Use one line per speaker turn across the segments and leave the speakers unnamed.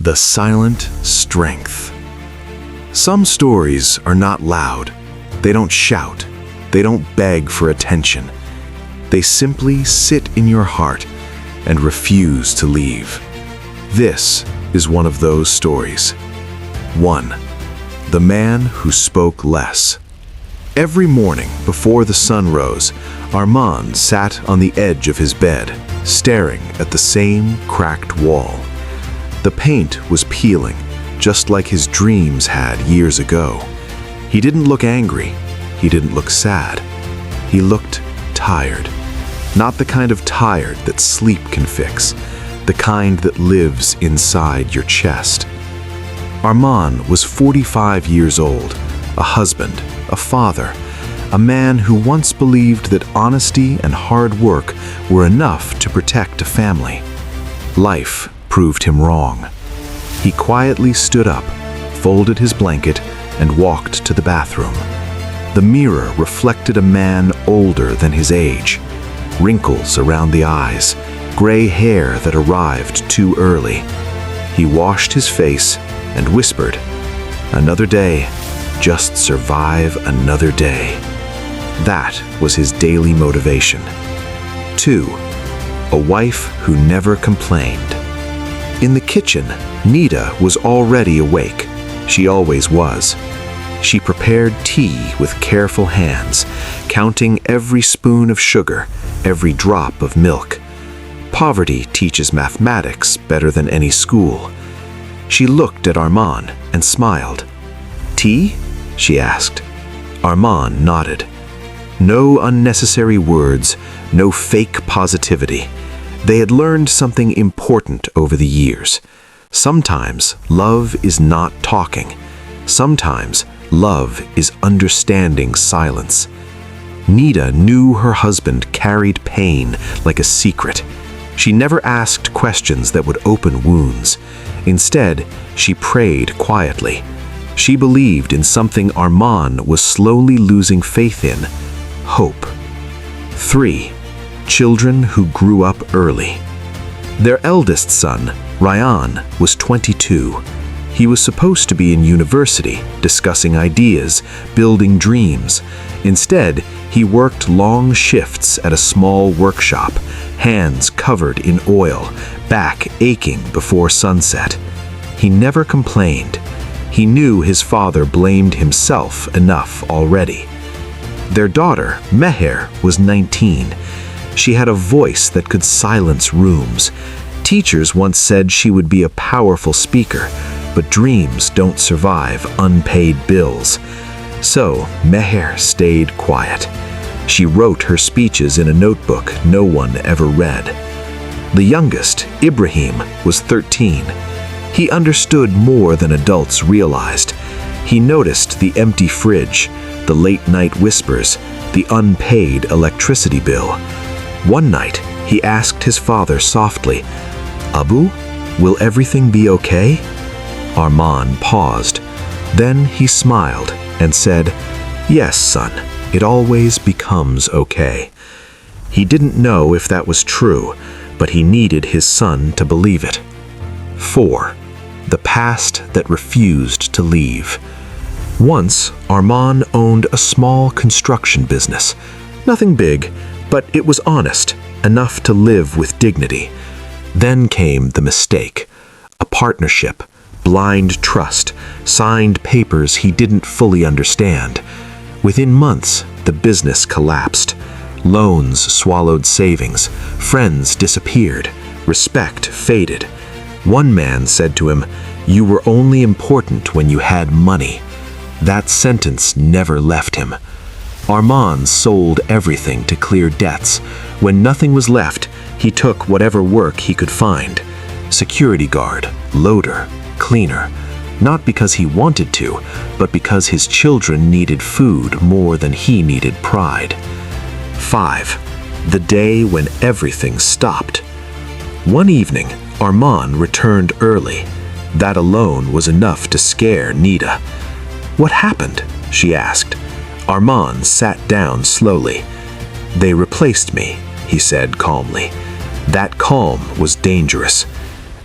The silent strength. Some stories are not loud. They don't shout. They don't beg for attention. They simply sit in your heart and refuse to leave. This is one of those stories. 1. The man who spoke less. Every morning before the sun rose, Armand sat on the edge of his bed, staring at the same cracked wall. The paint was peeling, just like his dreams had years ago. He didn't look angry. He didn't look sad. He looked tired. Not the kind of tired that sleep can fix, the kind that lives inside your chest. Armand was 45 years old, a husband, a father, a man who once believed that honesty and hard work were enough to protect a family. Life proved him wrong. He quietly stood up, folded his blanket, and walked to the bathroom. The mirror reflected a man older than his age. Wrinkles around the eyes, gray hair that arrived too early. He washed his face and whispered, "Another day, just survive another day." That was his daily motivation. 2. A wife who never complained. In the kitchen, Nita was already awake. She always was. She prepared tea with careful hands, counting every spoon of sugar, every drop of milk. Poverty teaches mathematics better than any school. She looked at Armand and smiled. "Tea?" she asked. Armand nodded. No unnecessary words, no fake positivity. They had learned something important over the years. Sometimes love is not talking. Sometimes love is understanding silence. Nita knew her husband carried pain like a secret. She never asked questions that would open wounds. Instead, she prayed quietly. She believed in something Armand was slowly losing faith in: hope. 3. Children who grew up early. Their eldest son, Ryan, was 22. He was supposed to be in university, discussing ideas, building dreams. Instead, he worked long shifts at a small workshop, hands covered in oil, back aching before sunset. He never complained. He knew his father blamed himself enough already. Their daughter, Meher, was 19. She had a voice that could silence rooms. Teachers once said she would be a powerful speaker, but dreams don't survive unpaid bills. So Meher stayed quiet. She wrote her speeches in a notebook no one ever read. The youngest, Ibrahim, was 13. He understood more than adults realized. He noticed the empty fridge, the late-night whispers, the unpaid electricity bill. One night, he asked his father softly, "Abu, will everything be okay?" Armand paused. Then he smiled and said, "Yes, son, it always becomes okay." He didn't know if that was true, but he needed his son to believe it. 4. The past that refused to leave. Once, Armand owned a small construction business. Nothing big, but it was honest, enough to live with dignity. Then came the mistake. A partnership, blind trust, signed papers he didn't fully understand. Within months, the business collapsed. Loans swallowed savings, friends disappeared, respect faded. One man said to him, "You were only important when you had money." That sentence never left him. Armand sold everything to clear debts. When nothing was left, he took whatever work he could find. Security guard, loader, cleaner. Not because he wanted to, but because his children needed food more than he needed pride. 5. The day when everything stopped. One evening, Armand returned early. That alone was enough to scare Nita. "What happened?" she asked. Armand sat down slowly. "They replaced me," he said calmly. That calm was dangerous.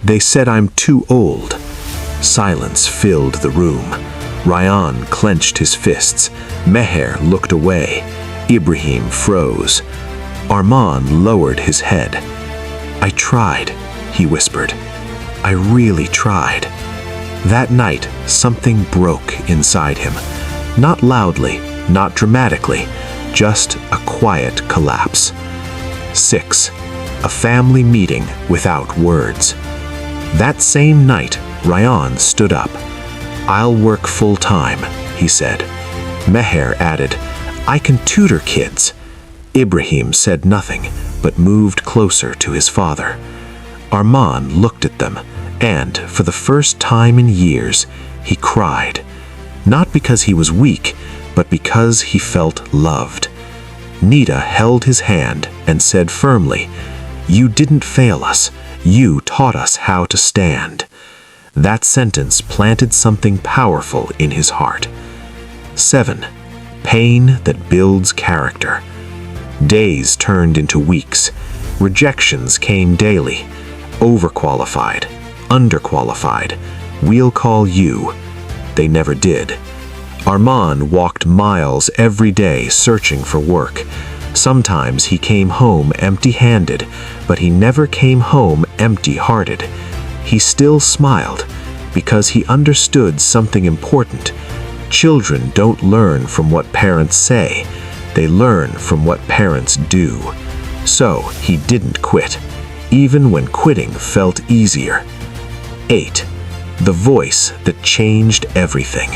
"They said I'm too old. Silence filled the room. Ryan clenched his fists. Meher looked away. Ibrahim froze. Arman lowered his head. "I tried," he whispered. "I really tried." That night, something broke inside him. Not loudly, not dramatically, just a quiet collapse. 6. A family meeting without words. That same night, Ryan stood up. "I'll work full-time," he said. Meher added, "I can tutor kids." Ibrahim said nothing, but moved closer to his father. Arman looked at them, and, for the first time in years, he cried. Not because he was weak, but because he felt loved. Nita held his hand and said firmly, "You didn't fail us. You taught us how to stand." That sentence planted something powerful in his heart. 7. Pain that builds character. Days turned into weeks. Rejections came daily. Overqualified, underqualified, we'll call you. They never did. Arman walked miles every day searching for work. Sometimes he came home empty-handed, but he never came home empty-hearted. He still smiled because he understood something important. Children don't learn from what parents say. They learn from what parents do. So he didn't quit, even when quitting felt easier. 8. The voice that changed everything.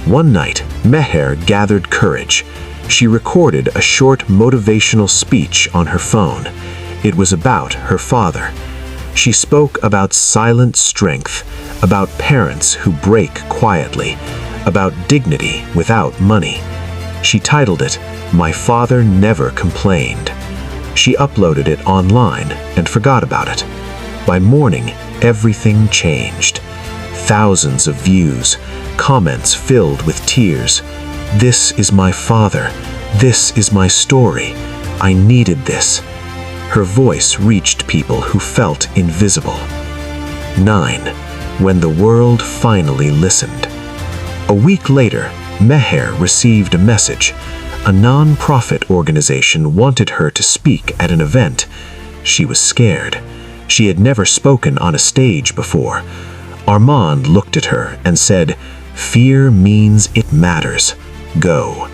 One night, Meher gathered courage. She recorded a short motivational speech on her phone. It was about her father. She spoke about silent strength, about parents who break quietly, about dignity without money. She titled it, "My Father Never Complained." She uploaded it online and forgot about it. By morning, everything changed. Thousands of views, comments filled with tears. "This is my father. This is my story. I needed this." Her voice reached people who felt invisible. 9. When the world finally listened. A week later, Meher received a message. A non-profit organization wanted her to speak at an event. She was scared. She had never spoken on a stage before. Armand looked at her and said, "Fear means it matters. Go."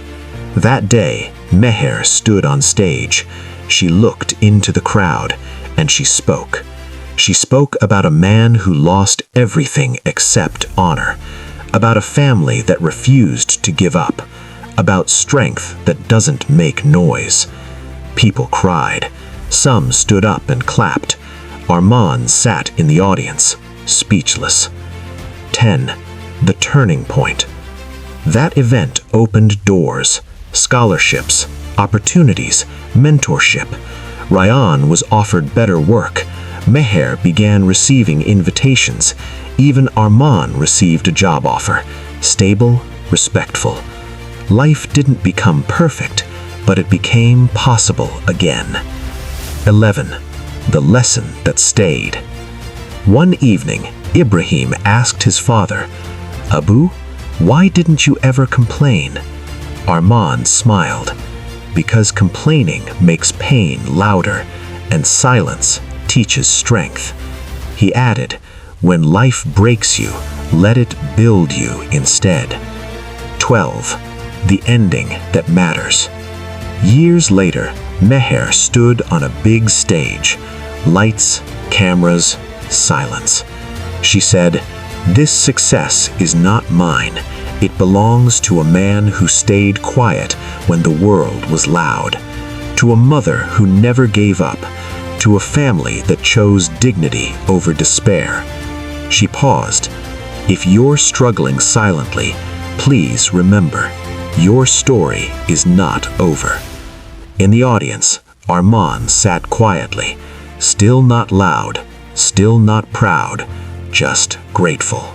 That day, Meher stood on stage. She looked into the crowd, and she spoke. She spoke about a man who lost everything except honor, about a family that refused to give up, about strength that doesn't make noise. People cried. Some stood up and clapped. Armand sat in the audience, speechless. 10. The turning point. That event opened doors, scholarships, opportunities, mentorship. Ryan was offered better work. Meher began receiving invitations. Even Arman received a job offer, stable, respectful. Life didn't become perfect, but it became possible again. 11. The lesson that stayed. One evening, Ibrahim asked his father, "Abu, why didn't you ever complain?" Arman smiled. "Because complaining makes pain louder, and silence teaches strength." He added, "When life breaks you, let it build you instead." 12. The ending that matters. Years later, Meher stood on a big stage. Lights, cameras, silence. She said, "This success is not mine. It belongs to a man who stayed quiet when the world was loud, to a mother who never gave up, to a family that chose dignity over despair." She paused. If you're struggling silently, please remember, your story is not over. In the audience, Arman sat quietly, still not loud, still not proud, just grateful.